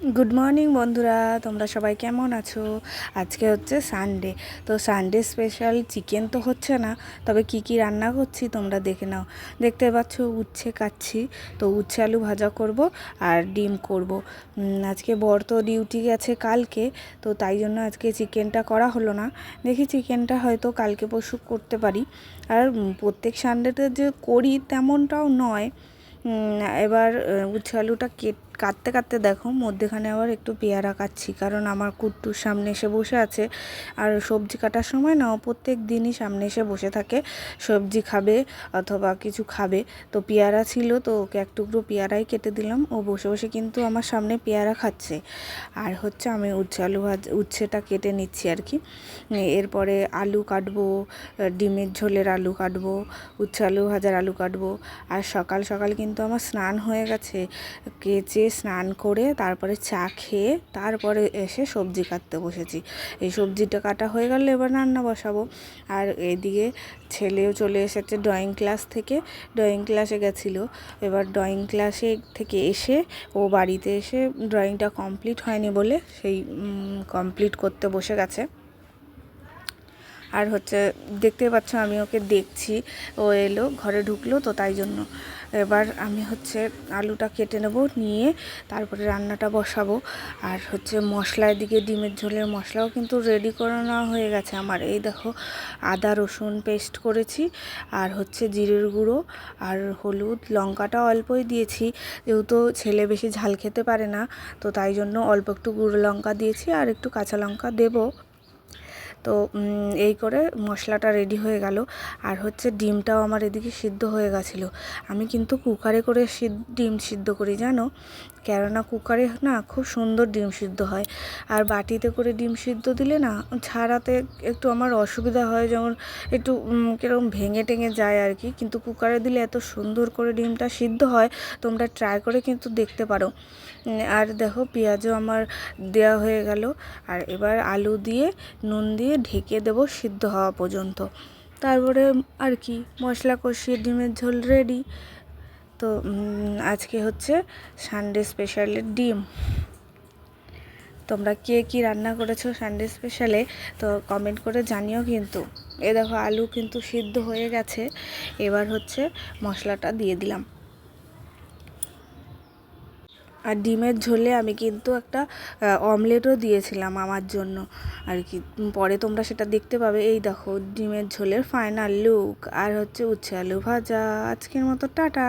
Good morning বন্ধুরা, তোমরা সবাই কেমন আছো? আজকে হচ্ছে সানডে, তো সানডে স্পেশাল চিকেন তো হচ্ছে না, তবে কি কি রান্না করছি তোমরা দেখে নাও। দেখতে পাচ্ছ উচ্ছে কাটছি, তো উচ্ছে আলু ভাজা করব আর ডিম করব। আজকে বর তো ডিউটি গেছে কালকে, তো তাই জন্য আজকে চিকেনটা করা হলো না। দেখি চিকেনটা হয়তো কালকে পরশু করতে পারি। আর প্রত্যেক সানডেতে যে করি তেমনটাও নয়। এবার উচ্ছে আলুটা কাটতে কাটতে দেখো মধ্যেখানে আবার একটু পেয়ারা কাটছি, কারণ আমার কুট্টুর সামনে এসে বসে আছে। আর সবজি কাটার সময় না, প্রত্যেক দিনই সামনে এসে বসে থাকে, সবজি খাবে অথবা কিছু খাবে। তো পেয়ারা ছিল, তো ওকে এক টুকরো পেয়ারাই কেটে দিলাম। ও বসে বসে কিন্তু আমার সামনে পেয়ারা খাচ্ছে। আর হচ্ছে আমি উচ্ছেটা কেটে নিচ্ছি আর কি। এরপরে আলু কাটবো, ডিমের ঝোলের আলু কাটবো, উচ্ছে আলু ভাজার আলু কাটবো। আর সকাল সকাল কিন্তু আমার স্নান হয়ে গেছে, কেচে স্নান করে তারপরে চা খেয়ে তারপরে এসে সবজি কাটতে বসেছি। এই সবজিটা কাটা হয়ে গেলে এবার রান্না বসাবো। আর এদিকে ছেলেও চলে এসেছে ড্রয়িং ক্লাস থেকে, ড্রয়িং ক্লাসে গেছিলো। এবার ড্রয়িং ক্লাসে থেকে এসে ও বাড়িতে এসে ড্রয়িংটা কমপ্লিট হয়নি বলে সেই কমপ্লিট করতে বসে গেছে। আর হচ্ছে দেখতে পাচ্ছ আমি ওকে দেখছি, ও এলো ঘরে ঢুকলো, তো তাই জন্য এবার আমি হচ্ছে আলুটা কেটে নেব, নিয়ে তারপরে রান্নাটা বসাবো। আর হচ্ছে মশলার দিকে ডিমের ঝোলের মশলাও কিন্তু রেডি করে নেওয়া হয়ে গেছে আমার। এই দেখো আদা রসুন পেস্ট করেছি, আর হচ্ছে জিরের গুঁড়ো আর হলুদ, লঙ্কাটা অল্পই দিয়েছি, যেহেতু ছেলে বেশি ঝাল খেতে পারে না, তো তাই জন্য অল্প একটু গুঁড়ো লঙ্কা দিয়েছি আর একটু কাঁচা লঙ্কা দেবো। তো এই করে মশলাটা রেডি হয়ে গেল। আর হচ্ছে ডিমটাও আমার এদিকে সিদ্ধ হয়ে গেছিলো। আমি কিন্তু কুকারে করে ডিম সিদ্ধ করি জানো, কেননা কুকারে না খুব সুন্দর ডিম সিদ্ধ হয়। আর বাটিতে করে ডিম সিদ্ধ দিলে না ছাড়াতে একটু আমার অসুবিধা হয়, যেমন একটু কীরকম ভেঙে টেঙে যায় আর কি। কিন্তু কুকারে দিলে এত সুন্দর করে ডিমটা সিদ্ধ হয়, তোমরা ট্রাই করে কিন্তু দেখতে পারো। আর দেখো পেঁয়াজও আমার দেওয়া হয়ে গেল। আর এবার আলু দিয়ে নুন দিয়ে ঢেকে দেবো সিদ্ধ হওয়া পর্যন্ত। তারপরে আর কি মশলা কষিয়ে ডিমের ঝোল রেডি। তো আজকে হচ্ছে সানডে স্পেশালের ডিম। তোমরা কে কী রান্না করেছো সানডে স্পেশালে, তো কমেন্ট করে জানিও কিন্তু। এ দেখো আলু কিন্তু সিদ্ধ হয়ে গেছে, এবার হচ্ছে মশলাটা দিয়ে দিলাম। আর ডিমের ঝোলে আমি কিন্তু একটা অমলেটও দিয়েছিলাম আমার জন্য আর কি, পরে তোমরা সেটা দেখতে পাবে। এই দেখো ডিমের ঝোলের ফাইনাল লুক, আর হচ্ছে উচ্ছে আলু ভাজা। আজকের মতো টাটা।